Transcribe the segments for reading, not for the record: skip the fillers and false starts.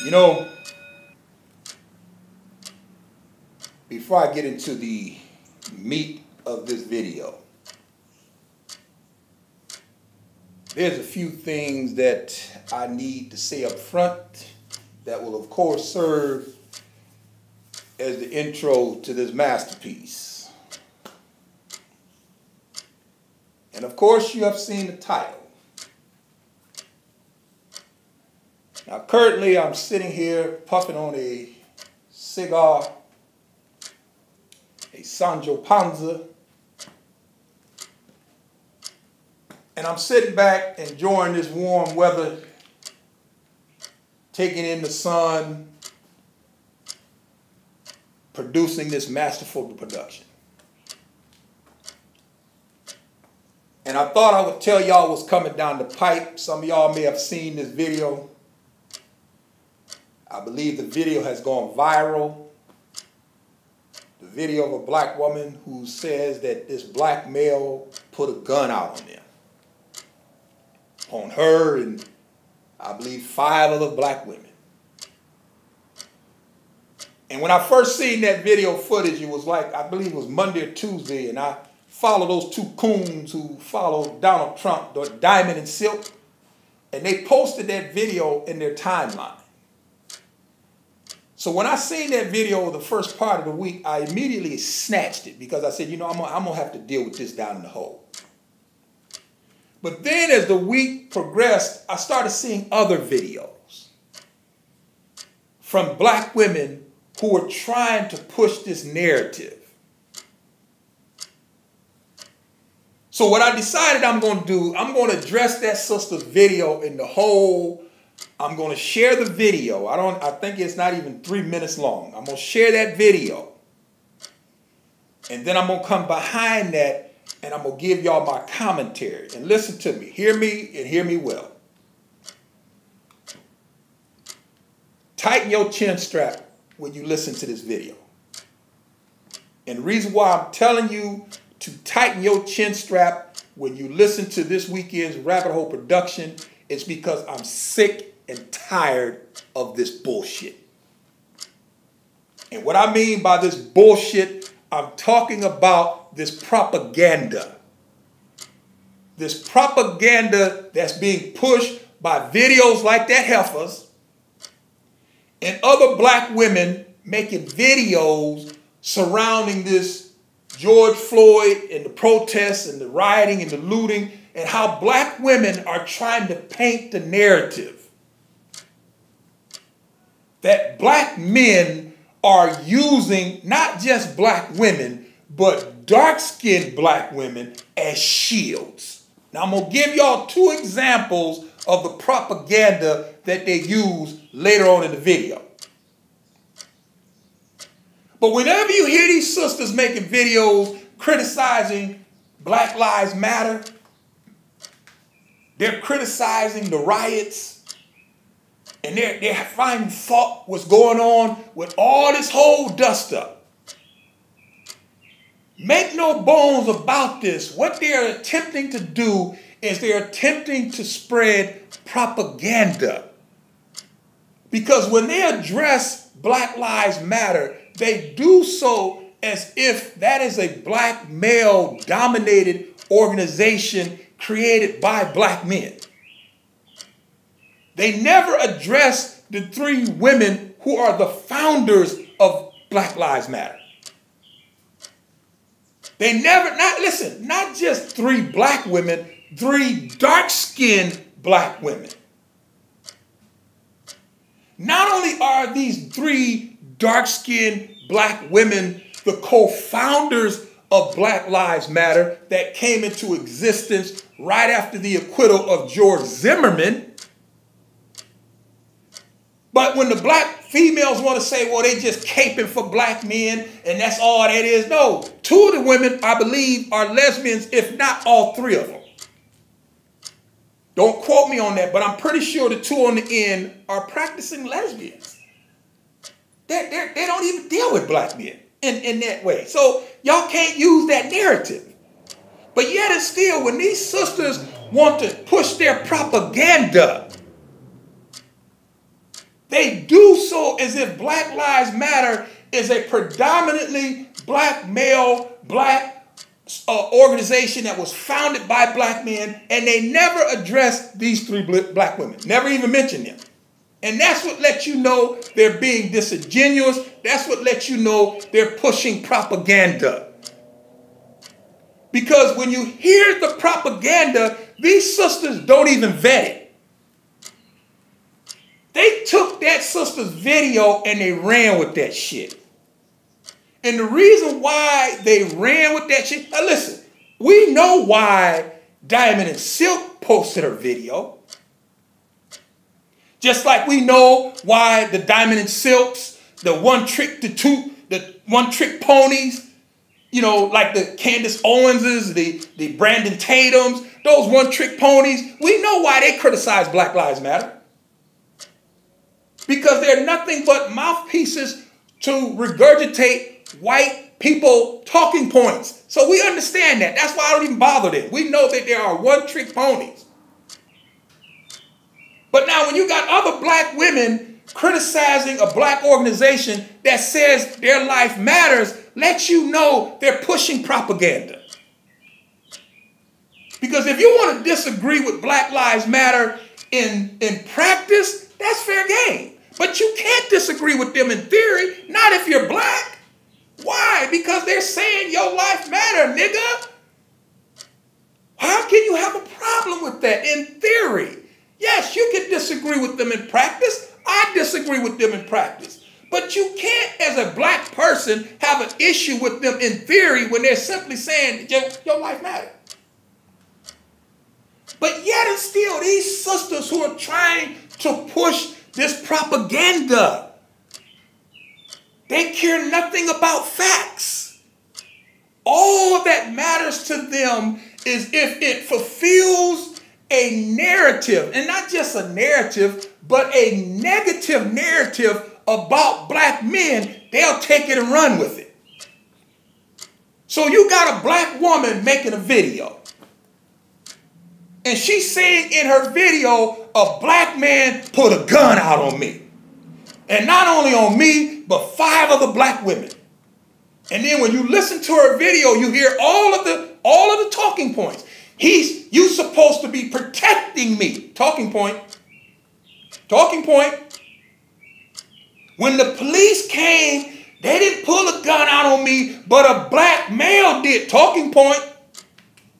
You know, before I get into the meat of this video, there's a few things that I need to say up front that will, of course, serve as the intro to this masterpiece. And of course, you have seen the title. Now, currently, I'm sitting here puffing on a cigar, a Sanjo Panza, and I'm sitting back enjoying this warm weather, taking in the sun, producing this masterful production. And I thought I would tell y'all what's coming down the pipe. Some of y'all may have seen this video. I believe the video has gone viral. The video of a black woman who says that this black male put a gun out on them. On her and I believe 5 other black women. And when I first seen that video footage, it was like, I believe it was Monday or Tuesday, and I followed those 2 coons who followed Donald Trump, Diamond and Silk, and they posted that video in their timeline. So when I seen that video the first part of the week, I immediately snatched it because I said, you know, I'm gonna have to deal with this down in the hole. But then as the week progressed, I started seeing other videos from black women who were trying to push this narrative. So what I decided I'm going to do, I'm going to address that sister's video in the whole. I'm going to share the video. I think it's not even 3 minutes long. I'm going to share that video. And then I'm going to come behind that and I'm going to give y'all my commentary. And listen to me. Hear me and hear me well. Tighten your chin strap when you listen to this video. And the reason why I'm telling you to tighten your chin strap when you listen to this weekend's Rabbit Hole production is because I'm sick and tired of this bullshit. And what I mean by this bullshit, I'm talking about this propaganda. This propaganda that's being pushed by videos like that heifer's and other black women making videos surrounding this George Floyd and the protests and the rioting and the looting and how black women are trying to paint the narrative that black men are using not just black women, but dark-skinned black women as shields. Now, I'm going to give y'all 2 examples of the propaganda that they use later on in the video. But whenever you hear these sisters making videos criticizing Black Lives Matter, they're criticizing the riots, and they're finding fault what's going on with all this whole dust up. Make no bones about this. What they're attempting to do is they're attempting to spread propaganda. Because when they address Black Lives Matter, they do so as if that is a black male-dominated organization created by black men. They never address the 3 women who are the founders of Black Lives Matter. They never, not just 3 black women, 3 dark-skinned black women. Not only are these 3 dark-skinned black women the co-founders of Black Lives Matter that came into existence right after the acquittal of George Zimmerman, but when the black females want to say, well, they just caping for black men and that's all that is. No, 2 of the women, I believe, are lesbians, if not all 3 of them. Don't quote me on that, but I'm pretty sure the 2 on the end are practicing lesbians. They don't even deal with black men in that way. So y'all can't use that narrative. But yet and still, when these sisters want to push their propaganda, they do so as if Black Lives Matter is a predominantly black male, black organization that was founded by black men, and they never addressed these three black women. Never even mentioned them. And that's what lets you know they're being disingenuous. That's what lets you know they're pushing propaganda. Because when you hear the propaganda, these sisters don't even vet it. They took that sister's video and they ran with that shit. And the reason why they ran with that shit, now listen, we know why Diamond and Silk posted her video. Just like we know why the Diamond and Silks, the one trick ponies, you know, like the Candace Owenses, the Brandon Tatums, those one trick ponies, we know why they criticize Black Lives Matter. Because they're nothing but mouthpieces to regurgitate white people talking points. So we understand that. That's why I don't even bother them. We know that there are one-trick ponies. But now when you got other black women criticizing a black organization that says their life matters, let you know they're pushing propaganda. Because if you want to disagree with Black Lives Matter in practice, that's fair game. But you can't disagree with them in theory, not if you're black. Why? Because they're saying your life matter, nigga. How can you have a problem with that in theory? Yes, you can disagree with them in practice. I disagree with them in practice. But you can't, as a black person, have an issue with them in theory when they're simply saying your life matters. But yet and still, these sisters who are trying to push this propaganda, they care nothing about facts. All that matters to them is if it fulfills a narrative, and not just a narrative, but a negative narrative about black men, they'll take it and run with it. So you got a black woman making a video, and she's saying in her video, a black man put a gun out on me. And not only on me, but 5 other black women. And then when you listen to her video, you hear all of the talking points. You supposed to be protecting me. Talking point. Talking point. When the police came, they didn't pull a gun out on me, but a black male did. Talking point.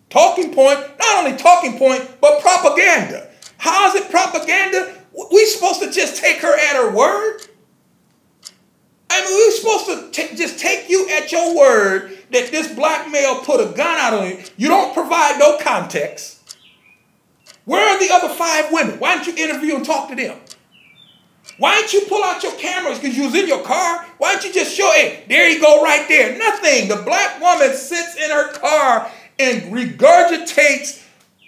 Talking point. Not only talking point, but propaganda. How is it propaganda? We supposed to just take her at her word? I mean, we're supposed to just take you at your word that this black male put a gun out on you. You don't provide no context. Where are the other 5 women? Why don't you interview and talk to them? Why don't you pull out your cameras because you was in your car? Why don't you just show, hey, there you go right there. Nothing. The black woman sits in her car and regurgitates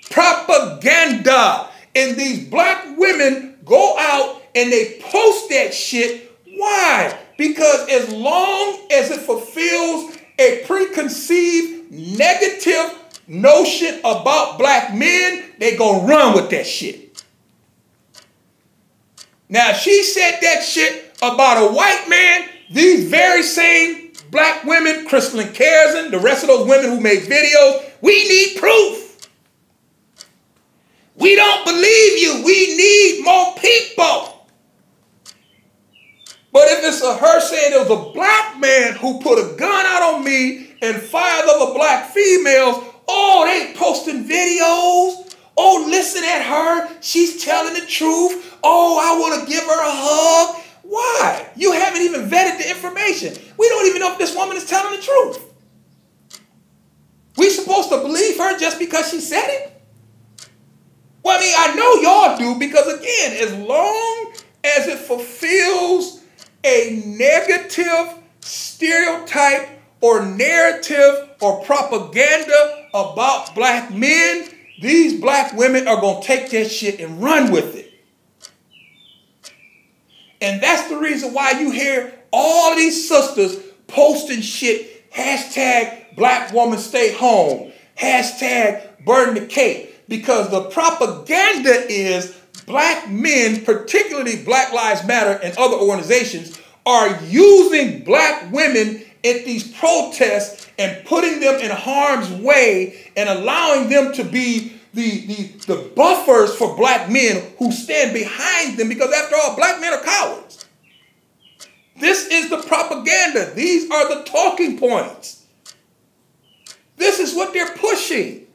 propaganda. And these black women go out and they post that shit. Why? Because as long as it fulfills a preconceived negative notion about black men, they gonna run with that shit. Now, if she said that shit about a white man, these very same black women, Crystal and Kaizen, the rest of those women who made videos, we need proof. We don't believe you. We need more people. But if it's her saying there was a black man who put a gun out on me and 5 other black females, oh, they posting videos. Oh, listen at her. She's telling the truth. Oh, I want to give her a hug. Why? You haven't even vetted the information. We don't even know if this woman is telling the truth. We supposed to believe her just because she said it? Well, I mean, I know y'all do because, again, as long as it fulfills a negative stereotype or narrative or propaganda about black men, these black women are going to take that shit and run with it. And that's the reason why you hear all of these sisters posting shit, hashtag black woman stay home, hashtag burn the cake. Because the propaganda is black men, particularly Black Lives Matter and other organizations, are using black women at these protests and putting them in harm's way and allowing them to be the buffers for black men who stand behind them, because after all, black men are cowards. This is the propaganda. These are the talking points. This is what they're pushing.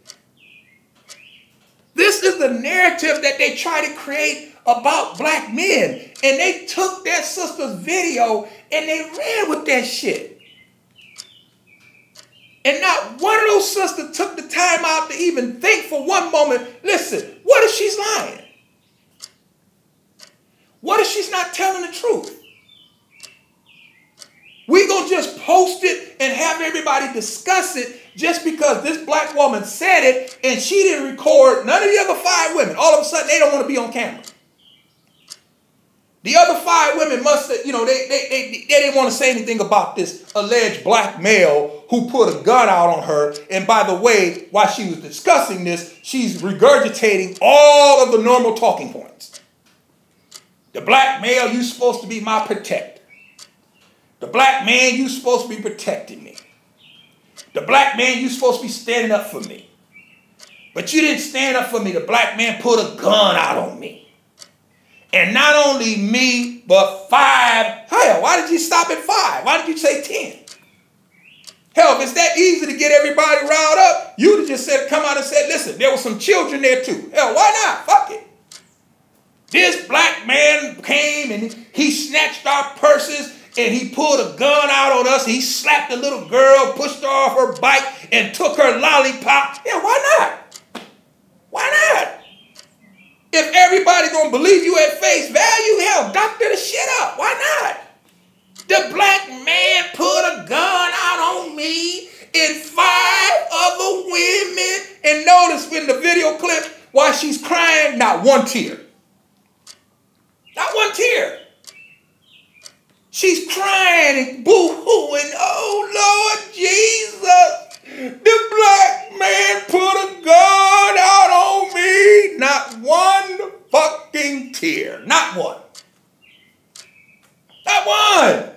This is the narrative that they try to create about black men. And they took that sister's video and they ran with that shit. And not one of those sisters took the time out to even think for one moment, listen, what if she's lying? What if she's not telling the truth? We're going to just post it and have everybody discuss it just because this black woman said it and she didn't record none of the other 5 women. All of a sudden, they don't want to be on camera. The other 5 women must have, they didn't want to say anything about this alleged black male who put a gun out on her. And by the way, while she was discussing this, she's regurgitating all of the normal talking points. The black male, you're supposed to be my protector. The black man, you're supposed to be protecting me. The black man, you're supposed to be standing up for me. But you didn't stand up for me. The black man put a gun out on me. And not only me, but 5. Hell, why did you stop at 5? Why did you say 10? Hell, if it's that easy to get everybody riled up, you'd have just said, come out and said, listen, there were some children there too. Hell, why not? Fuck it. This black man came and he snatched our purses and he pulled a gun out on us. He slapped a little girl, pushed her off her bike, and took her lollipop. Yeah, why not? Why not? If everybody's going to believe you at face value, hell, doctor the shit up. Why not? The black man put a gun out on me and 5 other women. And notice in the video clip, while she's crying, not one tear. Not one tear. She's crying and boo-hooing. Oh, Lord Jesus. The black man put a gun out on me. Not one fucking tear. Not one. Not one.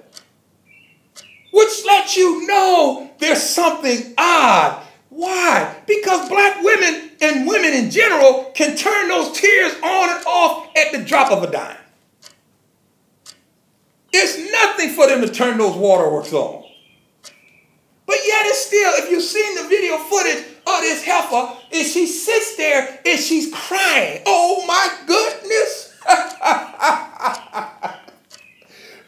Which lets you know there's something odd. Why? Because black women and women in general can turn those tears on and off at the drop of a dime. It's nothing for them to turn those waterworks on. But yet it's still, if you've seen the video footage of this heifer, and she sits there and she's crying. Oh my goodness.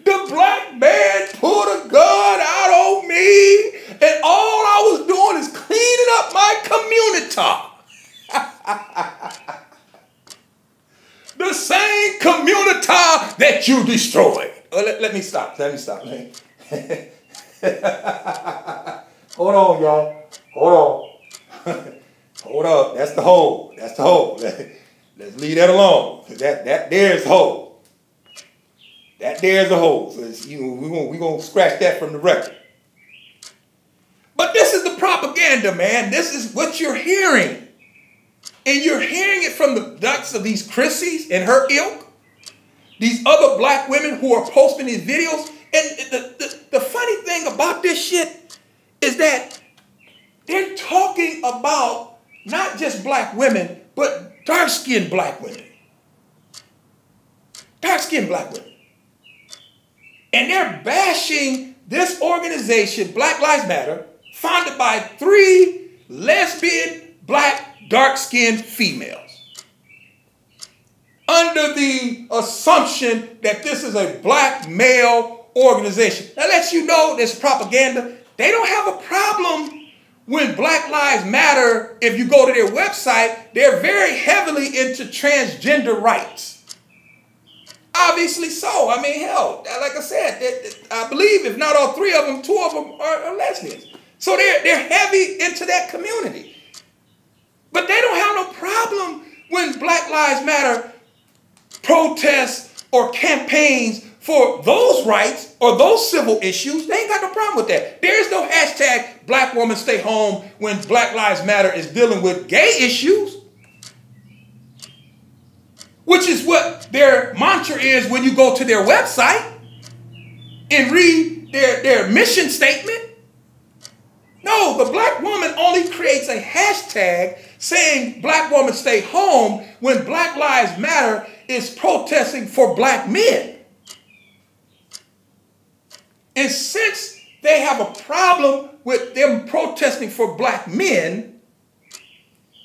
The black man put a gun out on me, and all I was doing is cleaning up my community. The same community that you destroyed. Let me stop. Let me stop. Hold on, y'all. Hold on. Hold up. That's the hole. That's the hole. Let's leave that alone. That there's the hole. That there's the hole. So we're going to scratch that from the record. But this is the propaganda, man. This is what you're hearing. And you're hearing it from the guts of these Chrissies and her ilk. These other black women who are posting these videos. And the funny thing about this shit is that they're talking about not just black women, but dark-skinned black women. Dark-skinned black women. And they're bashing this organization, Black Lives Matter, founded by 3 lesbian, black, dark-skinned females. Under the assumption that this is a black male organization. That lets you know this propaganda. They don't have a problem when Black Lives Matter, if you go to their website, they're very heavily into transgender rights. Obviously so. I mean, hell, like I said, I believe if not all 3 of them, 2 of them are lesbians. So they're heavy into that community. But they don't have no problem when Black Lives Matter protests or campaigns for those rights or those civil issues. They ain't got no problem with that. There's no hashtag black woman stay home when Black Lives Matter is dealing with gay issues. which is what their mantra is when you go to their website and read their mission statement. No, the black woman only creates a hashtag saying black woman stay home when Black Lives Matter is protesting for black men. And since they have a problem with them protesting for black men,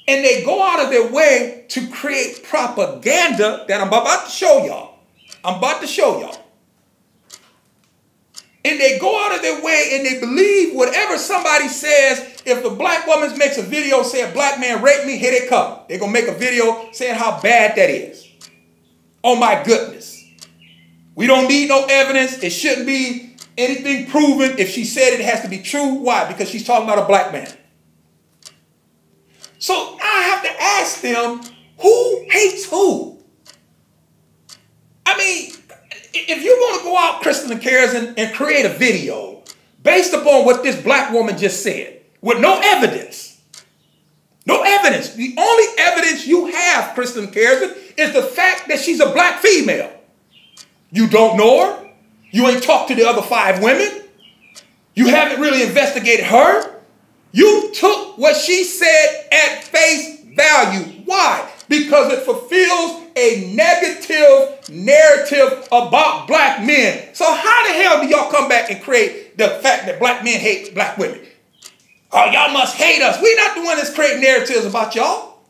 and they go out of their way to create propaganda that I'm about to show y'all. And they go out of their way and they believe whatever somebody says. If the black woman makes a video saying black man raped me, here they come. They're going to make a video saying how bad that is. Oh my goodness. We don't need no evidence. It shouldn't be anything proven. If she said it, it has to be true. Why? Because she's talking about a black man. So I have to ask them, who hates who? I mean, if you're going to go out, Kristen and Karis, and create a video based upon what this black woman just said, with no evidence, the only evidence you have, Kristen and Karis, is the fact that she's a black female. You don't know her. You ain't talked to the other 5 women. You haven't really investigated her. You took what she said at face value. Why? Because it fulfills a negative narrative about black men. So how the hell do y'all come back and create the fact that black men hate black women? Oh, y'all must hate us. We're not the ones that's creating narratives about y'all.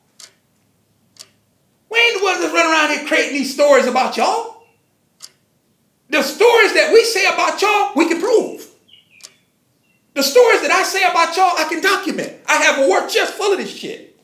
We ain't the ones that's running around here creating these stories about y'all. The stories that we say about y'all, we can prove. The stories that I say about y'all, I can document. I have a war chest full of this shit.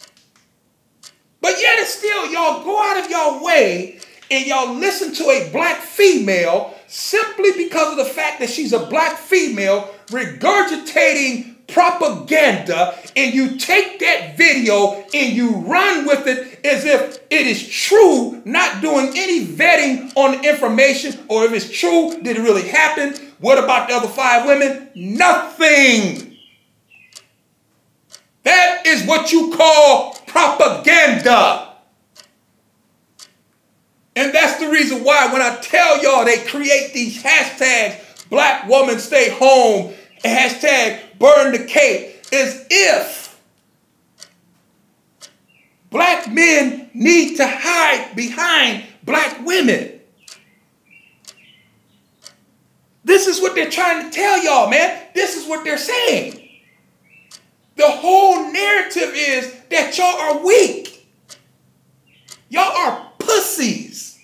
But yet and still, y'all go out of y'all way and y'all listen to a black female simply because of the fact that she's a black female regurgitating propaganda, and you take that video and you run with it as if it is true, not doing any vetting on the information, or if it's true, did it really happen? What about the other 5 women? Nothing. That is what you call propaganda. And that's the reason why when I tell y'all they create these hashtags, black woman stay home, and hashtag burn the cape, as if black men need to hide behind black women. This is what they're trying to tell y'all, man. This is what they're saying. The whole narrative is that y'all are weak. Y'all are pussies.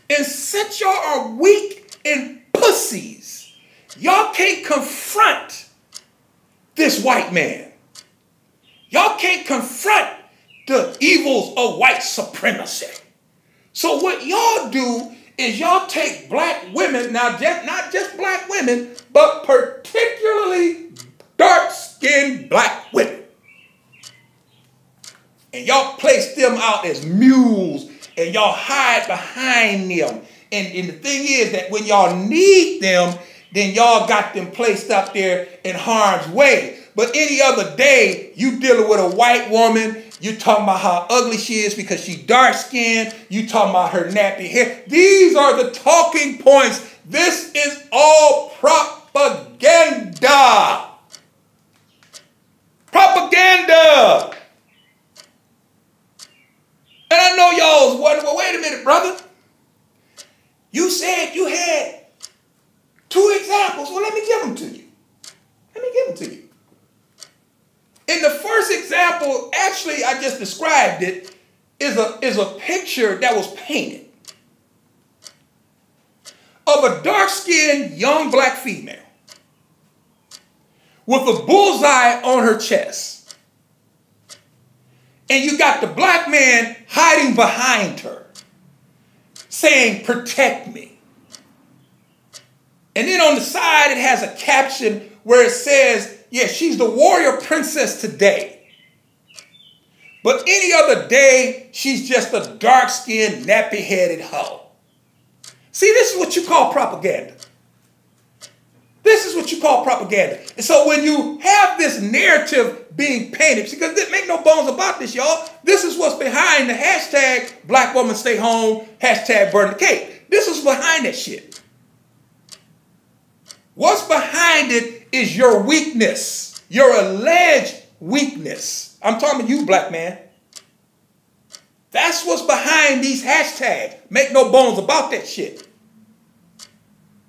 And since y'all are weak and pussies, y'all can't confront this white man. Y'all can't confront the evils of white supremacy. So what y'all do is y'all take black women, now not just black women, but particularly dark-skinned black women. And y'all place them out as mules, and y'all hide behind them. And the thing is that when y'all need them, then y'all got them placed up there in harm's way. But any other day, you dealing with a white woman, you talking about how ugly she is because she dark-skinned, you talking about her nappy hair. These are the talking points. This is all propaganda. Propaganda. And I know y'all's wondering, well, wait a minute, brother. You said you had 2 examples. Well, let me give them to you. In the first example, actually, I just described it, is a picture that was painted of a dark-skinned young black female with a bullseye on her chest. And you got the black man hiding behind her, saying, "Protect me." And then on the side, it has a caption where it says, yeah, she's the warrior princess today. But any other day, she's just a dark-skinned, nappy-headed hoe. See, this is what you call propaganda. This is what you call propaganda. And so when you have this narrative being painted, because make no bones about this, y'all, this is what's behind the hashtag Black Woman Stay Home, hashtag Burn the Cake. This is behind that shit. What's behind it is your weakness, your alleged weakness. I'm talking to you, black man. That's what's behind these hashtags. Make no bones about that shit.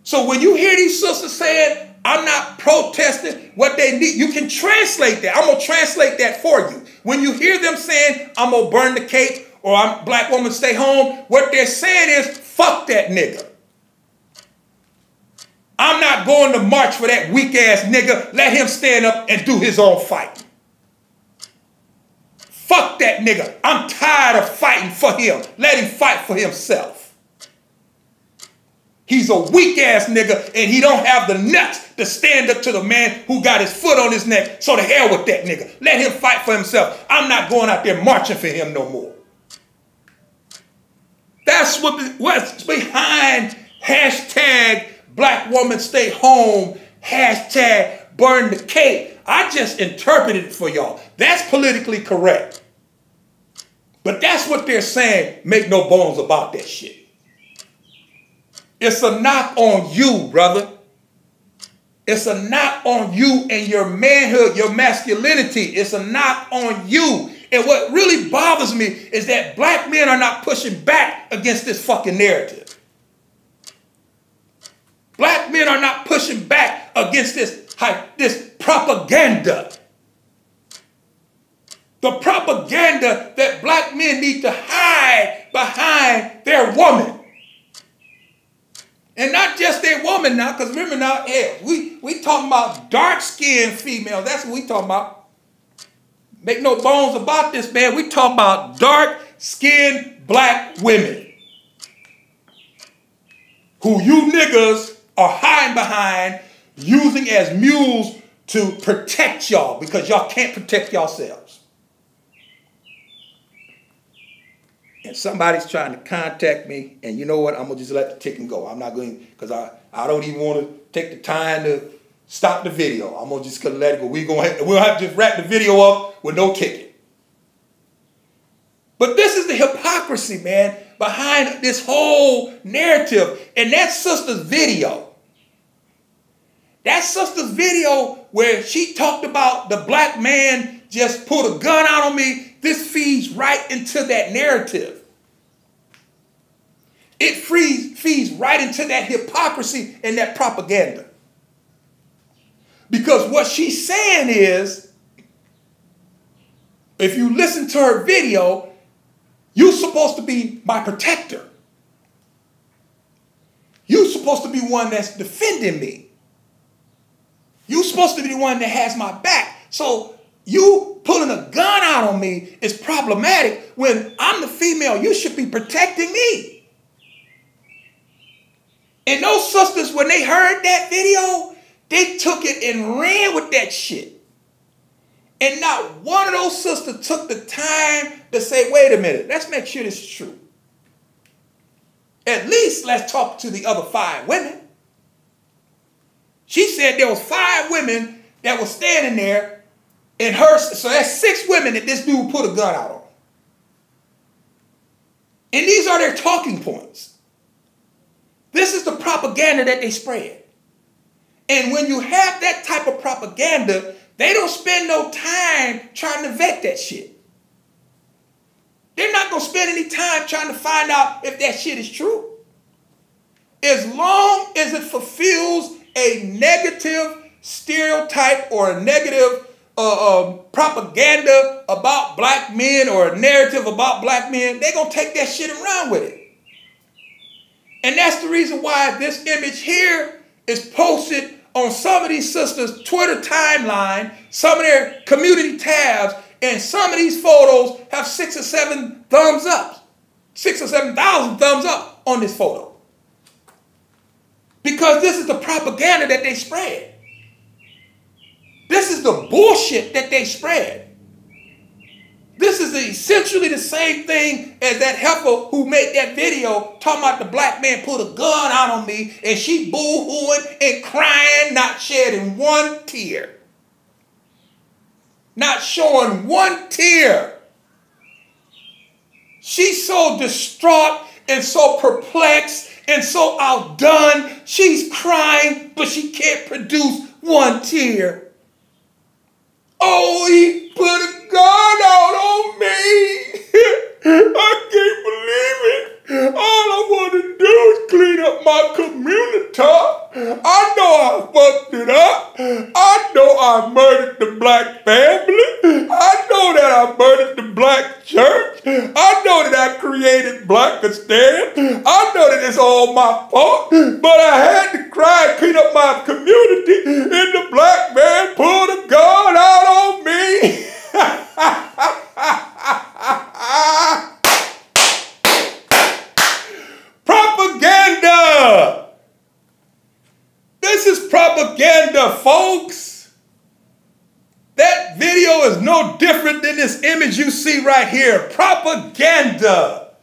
So when you hear these sisters saying, I'm not protesting what they need, you can translate that. I'm going to translate that for you. When you hear them saying, I'm going to burn the cake or I'm black woman stay home, what they're saying is, fuck that nigga. I'm not going to march for that weak ass nigga. Let him stand up and do his own fight. Fuck that nigga. I'm tired of fighting for him. Let him fight for himself. He's a weak ass nigga and he don't have the nuts to stand up to the man who got his foot on his neck. So to hell with that nigga. Let him fight for himself. I'm not going out there marching for him no more. That's what's behind hashtag Black Woman Stay Home, hashtag Burn the Cake. I just interpreted it for y'all. That's politically correct. But that's what they're saying. Make no bones about that shit. It's a knock on you, brother. It's a knock on you and your manhood, your masculinity. It's a knock on you. And what really bothers me is that black men are not pushing back against this fucking narrative. Black men are not pushing back against this propaganda. The propaganda that black men need to hide behind their woman. And not just their woman now, because remember now, yeah, we talking about dark-skinned females. That's what we talking about. Make no bones about this, man. We talking about dark-skinned black women who you niggas are hiding behind, using as mules to protect y'all because y'all can't protect yourselves. And somebody's trying to contact me, and you know what? I'm going to just let the ticket go. I'm not going, because I don't even want to take the time to stop the video. I'm going to just let it go. We'll have to just wrap the video up with no ticket. But this is the hypocrisy, man, behind this whole narrative. And that sister's video. That sister's video where she talked about the black man just pulled a gun out on me. This feeds right into that narrative. It feeds right into that hypocrisy and that propaganda. Because what she's saying is, if you listen to her video, you're supposed to be my protector. You're supposed to be one that's defending me. You're supposed to be the one that has my back. So you pulling a gun out on me is problematic when I'm the female. You should be protecting me. And those sisters, when they heard that video, they took it and ran with that shit. And not one of those sisters took the time to say, wait a minute, let's make sure this is true. At least let's talk to the other 5 women. She said there was 5 women that were standing there, and so that's 6 women that this dude put a gun out on. And these are their talking points. This is the propaganda that they spread. And when you have that type of propaganda, they don't spend no time trying to vet that shit. They're not going to spend any time trying to find out if that shit is true. As long as it fulfills a negative stereotype or a negative propaganda about black men or a narrative about black men, they're going to take that shit and run with it. And that's the reason why this image here is posted on some of these sisters' Twitter timeline, some of their community tabs, and some of these photos have 6 or 7 thumbs up, 6 or 7,000 thumbs up on this photo. Because this is the propaganda that they spread. This is the bullshit that they spread. This is essentially the same thing as that heifer who made that video talking about the black man put a gun out on me and she boo-hooing and crying, not shedding one tear. Not showing one tear. She's so distraught and so perplexed and so outdone. She's crying, but she can't produce one tear. Oh, he put a gun out on me. I can't believe it. All I want to do is clean up my community. I know I fucked it up. I know I murdered the black family. I know that I murdered the black church. I know that I created Blackistan. I know that it's all my fault. But I had to cry and clean up my community, and the black man pulled a gun out on me. Propaganda! This is propaganda, folks. That video is no different than this image you see right here. Propaganda.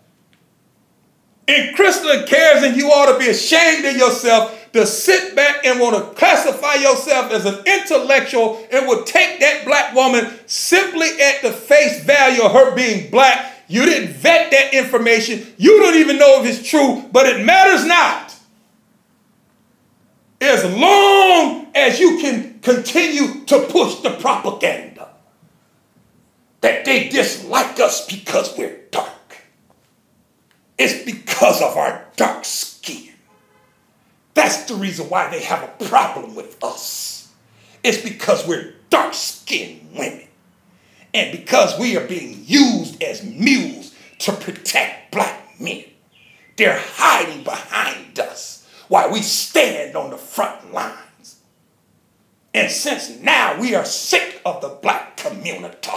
And Crystal cares, and you ought to be ashamed of yourself to sit back and want to classify yourself as an intellectual and would take that black woman simply at the face value of her being black. You didn't vet that information. You don't even know if it's true, but it matters not. As long as you can continue to push the propaganda that they dislike us because we're dark. It's because of our dark skin. That's the reason why they have a problem with us. It's because we're dark-skinned women. And because we are being used as mules to protect black men. They're hiding behind us while we stand on the front lines. And since now we are sick of the black community,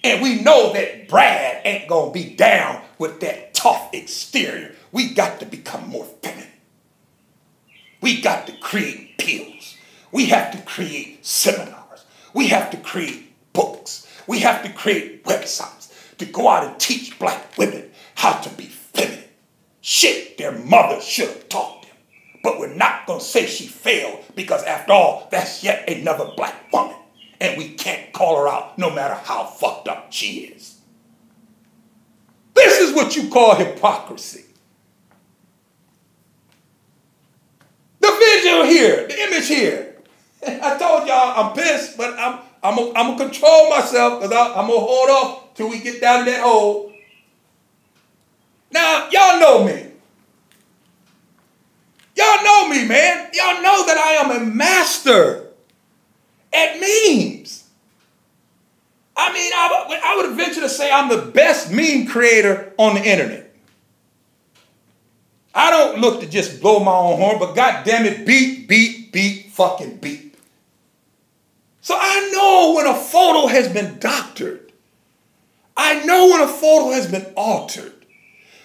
and we know that Brad ain't gonna be down with that tough exterior, we got to become more feminine. We got to create pills. We have to create seminars. We have to create books. We have to create websites to go out and teach black women how to be feminine. Shit their mother should have taught them. But we're not going to say she failed because after all, that's yet another black woman. And we can't call her out no matter how fucked up she is. This is what you call hypocrisy. The visual here, the image here. I told y'all I'm pissed, but I'm going to control myself because I'm going to hold off till we get down to that hole. Now, y'all know me. Y'all know me, man. Y'all know that I am a master at memes. I mean, I would venture to say I'm the best meme creator on the internet. I don't look to just blow my own horn, but goddamn it, beep, fucking beep. So I know when a photo has been doctored. I know when a photo has been altered.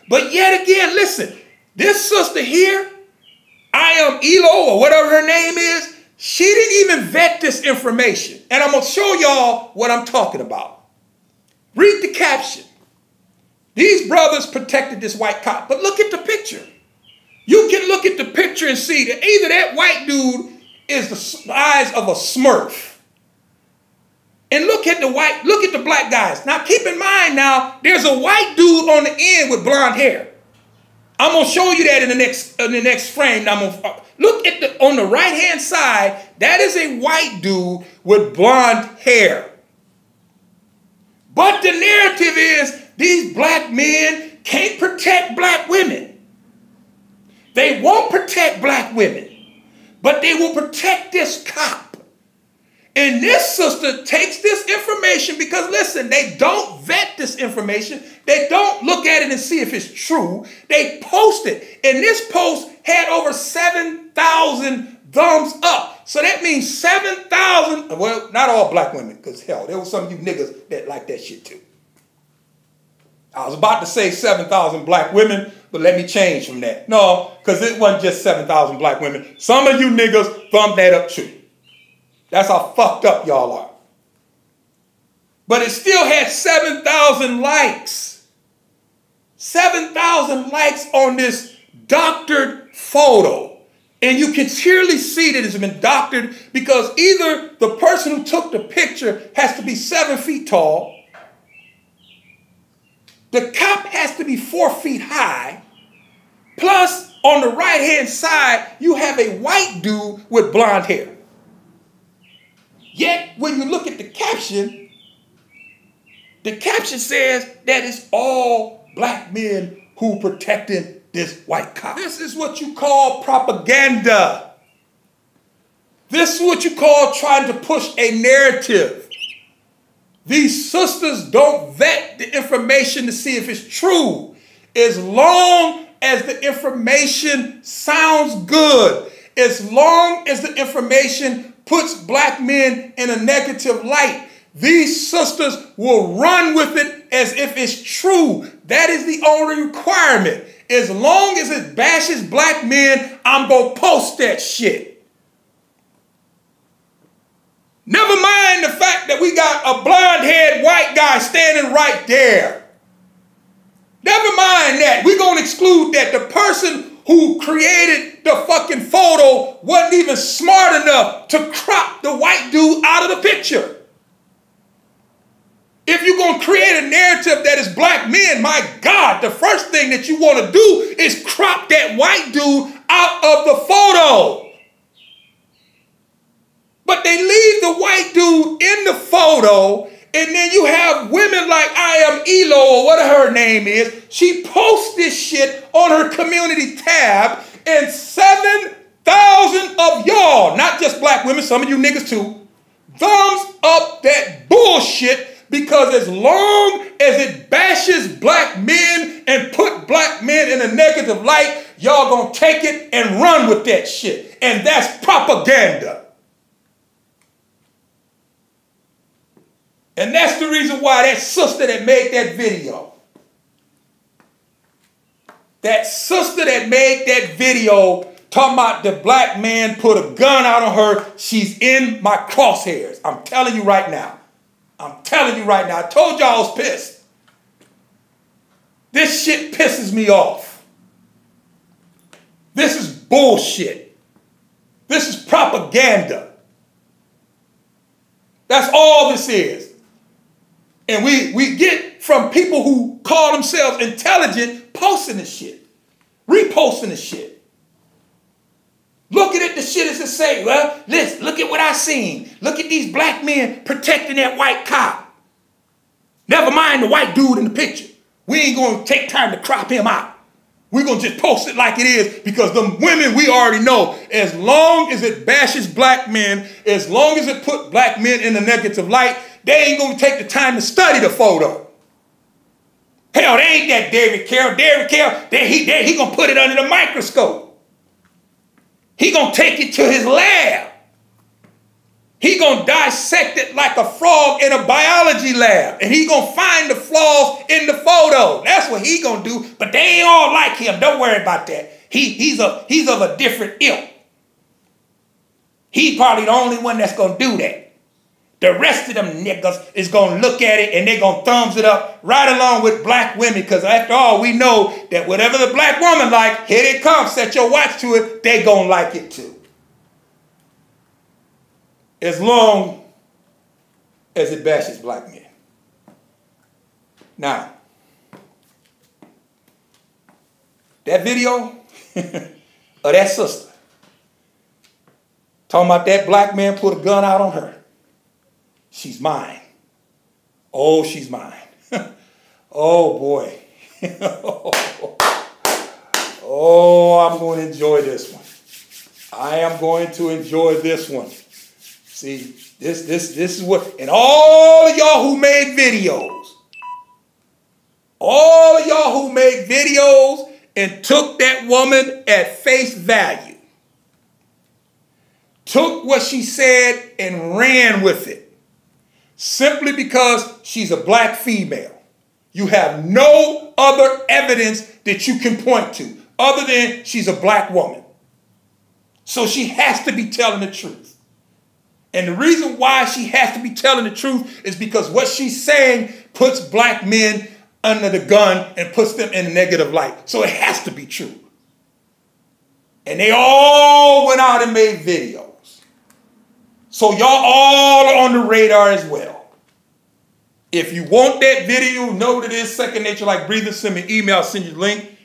But yet again, listen, this sister here, I am Elo or whatever her name is, she didn't even vet this information. And I'm going to show y'all what I'm talking about. Read the caption. These brothers protected this white cop. But look at the picture. You can look at the picture and see that either that white dude is the size of a Smurf. And look at the black guys. Now keep in mind now, there's a white dude on the end with blonde hair. I'm going to show you that in the next frame. Look at on the right-hand side, that is a white dude with blonde hair. But the narrative is these black men can't protect black women. They won't protect black women, but they will protect this cop. And this sister takes this information because, listen, they don't vet this information. They don't look at it and see if it's true. They post it. And this post had over 7,000 thumbs up. So that means 7,000, well, not all black women, because hell, there were some of you niggas that like that shit too. I was about to say 7,000 black women, but let me change from that. No, because it wasn't just 7,000 black women. Some of you niggas thumbed that up too. That's how fucked up y'all are. But it still had 7,000 likes. 7,000 likes on this doctored photo. And you can clearly see that it's been doctored because either the person who took the picture has to be 7 feet tall, the cop has to be 4 feet high, plus on the right-hand side, you have a white dude with blonde hair. Yet, when you look at the caption says that it's all black men who protecting this white cop. This is what you call propaganda. This is what you call trying to push a narrative. These sisters don't vet the information to see if it's true. As long as the information sounds good, as long as the information puts black men in a negative light, these sisters will run with it as if it's true. That is the only requirement. As long as it bashes black men, I'm going to post that shit. Never mind the fact that we got a blonde-haired white guy standing right there. Never mind that. We're going to exclude that. The person who created the fucking photo wasn't even smart enough to crop the white dude out of the picture. If you're going to create a narrative that is black men, my God, the first thing that you want to do is crop that white dude out of the photo. But they leave the white dude in the photo, and then you have women like IMG or whatever her name is. She posts this shit on her community tab, and 7,000 of y'all, not just black women, some of you niggas too, thumbs up that bullshit. Because as long as it bashes black men and put black men in a negative light, y'all gonna take it and run with that shit. And that's propaganda. And that's the reason why that sister that made that video, talking about the black man put a gun out on her, she's in my crosshairs. I'm telling you right now. I'm telling you right now, I told y'all I was pissed. This shit pisses me off. This is bullshit. This is propaganda. That's all this is. And we get from people who call themselves intelligent posting this shit, reposting this shit. Looking at the shit as to say, well, listen, look at what I seen. Look at these black men protecting that white cop. Never mind the white dude in the picture. We ain't going to take time to crop him out. We're going to just post it like it is because the women, we already know, as long as it bashes black men, as long as it put black men in a negative light, they ain't going to take the time to study the photo. Hell, they ain't that David Carroll. David Carroll, he going to put it under the microscope. He gonna take it to his lab. He gonna dissect it like a frog in a biology lab. And he gonna find the flaws in the photo. That's what he gonna do. But they ain't all like him. Don't worry about that. He's of a different ilk. He's probably the only one that's gonna do that. The rest of them niggas is gonna look at it and they gonna thumbs it up right along with black women. Because after all, we know that whatever the black woman like, here it comes, set your watch to it, they gonna like it too. As long as it bashes black men. Now, that video of that sister talking about that black man put a gun out on her. She's mine. Oh, she's mine. Oh, boy. Oh, I'm going to enjoy this one. I am going to enjoy this one. See, this is what, and all of y'all who made videos, and took that woman at face value, took what she said and ran with it. Simply because she's a black female. You have no other evidence that you can point to other than she's a black woman. So she has to be telling the truth. And the reason why she has to be telling the truth is because what she's saying puts black men under the gun and puts them in a negative light. So it has to be true. And they all went out and made videos. So y'all all are on the radar as well. If you want that video, know that it is second nature like breathing. Send me an email, I'll send you the link.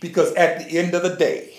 Because at the end of the day,